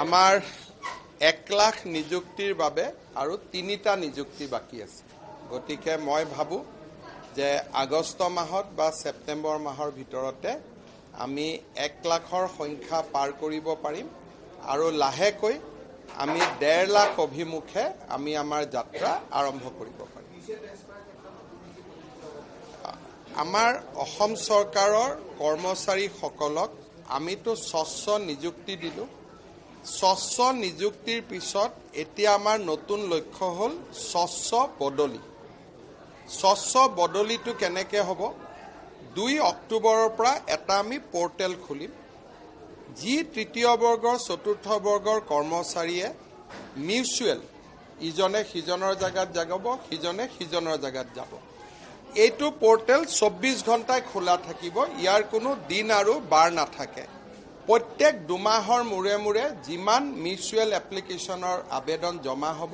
আমাৰ 1 লাখ নিযুক্তিৰ বাবে আৰু 3টা নিযুক্তি বাকি আছে। গতিকে মই ভাবো যে আগষ্ট মাহত বা সেপ্টেম্বৰ মাহৰ ভিতৰতে আমি 1 লাখৰ সংখ্যা পাৰ কৰিব পাৰিম আৰু লাহেকৈ আমি 1.5 লাখ অভিমুখে আমি আমাৰ যাত্ৰা আৰম্ভ কৰিব পাৰিম। আমাৰ অসম চৰকাৰৰ কৰ্মচাৰীসকলক আমিতো স্বচ্ছ নিযুক্তি দিলোঁ। স্বচ্ছ নিযুক্তিৰ পিছত এতিয়া আমাৰ নতুন লক্ষ্য হ'ল স্বচ্ছ বদলি। স্বচ্ছ বদলিটো কেনেকৈ হ'ব? 2 অক্টোবৰৰ পৰা এটা আমি পৰ্টেল খুলিম, যি তৃতীয় বৰ্গৰ চতুৰ্থ বৰ্গৰ কৰ্মচাৰীয়ে মিউচুৱেল ইজনে সিজনৰ জাগাত যাব, সিজনে সিজনৰ জাগাত যাব। এইটো পৰ্টেল 24 ঘণ্টাই খোলা থাকিব, ইয়াৰ কোনো দিন আৰু বাৰ নাথাকে। প্ৰত্যেক 2 মাহৰ মূৰে মূৰে যিমান মিউচুৱেল এপ্লিকেশ্যনৰ আবেদন জমা হ'ব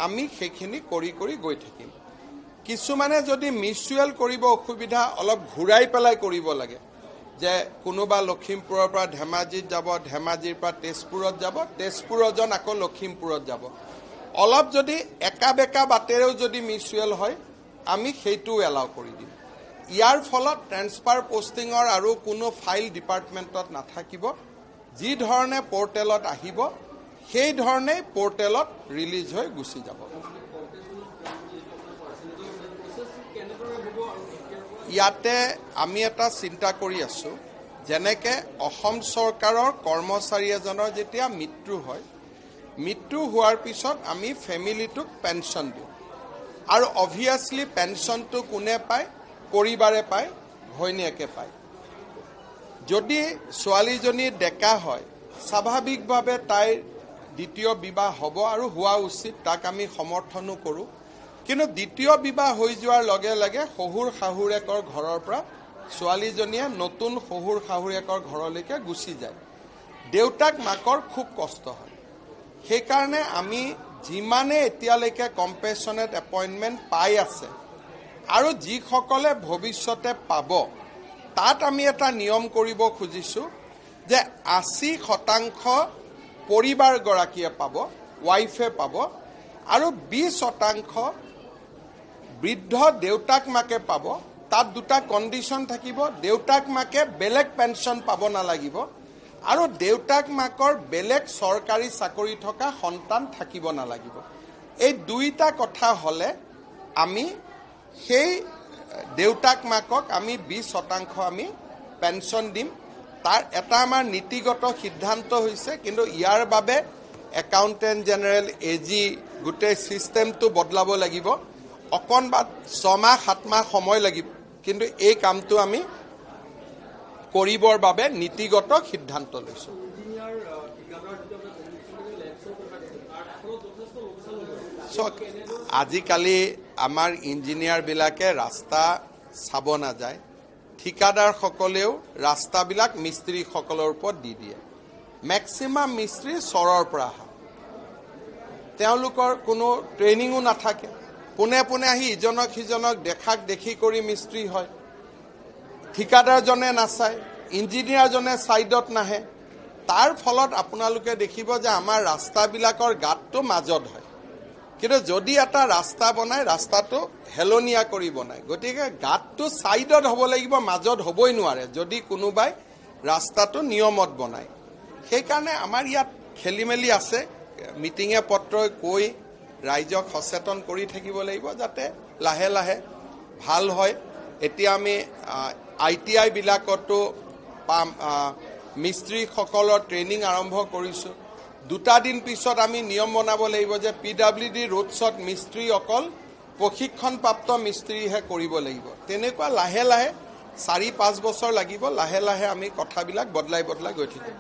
আমি সেইখিনি কৰি গৈ থাকিম। কিছুমানে যদি মিউচুৱেল কৰিব অসুবিধা অলপ ঘূৰাই পেলাই কৰিব লাগে, যে কোনোবা লখিমপুৰৰ পৰা ধেমাজিত যাব, ধেমাজিৰ পৰা তেজপুৰত যাব, তেজপুৰজন আকৌ লখিমপুৰত যাব, অলপ যদি একা বেকা বাটেৰেও যদি মিউচুৱেল হয় আমি সেইটোও এলাউ কৰি দিম। ইয়াৰ ফলত ট্ৰেন্সফাৰ পোষ্টিঙৰ আৰু কোনো ফাইল ডিপাৰ্টমেণ্টত নাথাকিব। যি ধৰণে পৰ্টেলত আহিব সেই ধৰণেই পৰ্টেলত ৰিলিজ হৈ গুচি যাব। ইয়াতে আমি এটা চিন্তা কৰি আছোঁ, যেনেকৈ অসম চৰকাৰৰ কৰ্মচাৰী এজনৰ যেতিয়া মৃত্যু হয়, মৃত্যু হোৱাৰ পিছত আমি ফেমিলিটোক পেঞ্চন দিওঁ আৰু অভিয়াছলি পেঞ্চনটো কোনে পায়? পৰিবাৰে পায়, ঘৈণীয়েকে পায়। যদি ছোৱালীজনী ডেকা হয় স্বাভাৱিকভাৱে তাইৰ দ্বিতীয় বিবাহ হ'ব আৰু হোৱা উচিত, তাক আমি সমৰ্থনো কৰোঁ। কিন্তু দ্বিতীয় বিবাহ হৈ যোৱাৰ লগে লগে শহুৰ শাহুৰেকৰ ঘৰৰ পৰা ছোৱালীজনীয়ে নতুন শহুৰ শাহুৰেকৰ ঘৰলৈকে গুচি যায়। দেউতাক মাকৰ খুব কষ্ট হয়। সেইকাৰণে আমি যিমানে এতিয়ালৈকে কম্পেশ্যনেট এপইণ্টমেণ্ট পাই আছে আৰু যিসকলে ভৱিষ্যতে পাব, তাত আমি এটা নিয়ম কৰিব খুজিছোঁ যে 80% পৰিবাৰগৰাকীয়ে পাব, ৱাইফে পাব, আৰু 20% বৃদ্ধ দেউতাক মাকে পাব। তাত 2টা কণ্ডিশ্যন থাকিব। দেউতাক মাকে বেলেগ পেঞ্চন পাব নালাগিব আৰু দেউতাক মাকৰ বেলেগ চৰকাৰী চাকৰি থকা সন্তান থাকিব নালাগিব। এই 2টা কথা হ'লে আমি সেই দেউতাক মাকক আমি 20% আমি পেঞ্চন দিম। তাৰ এটা আমাৰ নীতিগত সিদ্ধান্ত হৈছে, কিন্তু ইয়াৰ বাবে একাউণ্টেণ্ট জেনেৰেল, AG গোটেই ছিষ্টেমটো বদলাব লাগিব। অকণমান 6 মাহ 7 মাহ সময় লাগিব, কিন্তু এই কামটো আমি কৰিবৰ বাবে নীতিগত সিদ্ধান্ত লৈছোঁ। আজিকালি আমাৰ ইঞ্জিনিয়াৰবিলাকে ৰাস্তা চাব নাযায়, ঠিকাদাৰসকলেও ৰাস্তাবিলাক মিস্ত্ৰীসকলৰ ওপৰত দি দিয়ে। মেক্সিমাম মিস্ত্ৰী চৰৰ পৰা আহা, তেওঁলোকৰ কোনো ট্ৰেইনিঙো নাথাকে। পোনে পোনে আহি ইজনক সিজনক দেখাক দেখি কৰি মিস্ত্ৰী হয়। ঠিকাদাৰজনে নাচায়, ইঞ্জিনিয়াৰজনে ছাইডত নাহে। তাৰ ফলত আপোনালোকে দেখিব যে আমাৰ ৰাস্তাবিলাকৰ গাঁতটো মাজত হয়, কিন্তু যদি এটা ৰাস্তা বনায় ৰাস্তাটো হেলনীয়া কৰি বনায়। গতিকে গাঁতটো ছাইডত হ'ব লাগিব, মাজত হ'বই নোৱাৰে যদি কোনোবাই ৰাস্তাটো নিয়মত বনায়। সেইকাৰণে আমাৰ ইয়াত খেলি মেলি আছে। মিটিঙে পত্ৰই কৈ ৰাইজক সচেতন কৰি থাকিব লাগিব যাতে লাহে লাহে ভাল হয়। এতিয়া আমি ITI বিলাকতো মিস্ত্ৰীসকলৰ ট্ৰেইনিং আৰম্ভ কৰিছোঁ। 2টা দিন পিছত আমি নিয়ম বনাব লাগিব যে PWD ৰোডছত মিস্ত্ৰী অকল প্ৰশিক্ষণপ্ৰাপ্ত মিস্ত্ৰীহে কৰিব লাগিব। তেনেকুৱা লাহে লাহে 4-5 বছৰ লাগিব, লাহে লাহে আমি কথাবিলাক বদলাই গৈ থাকিম।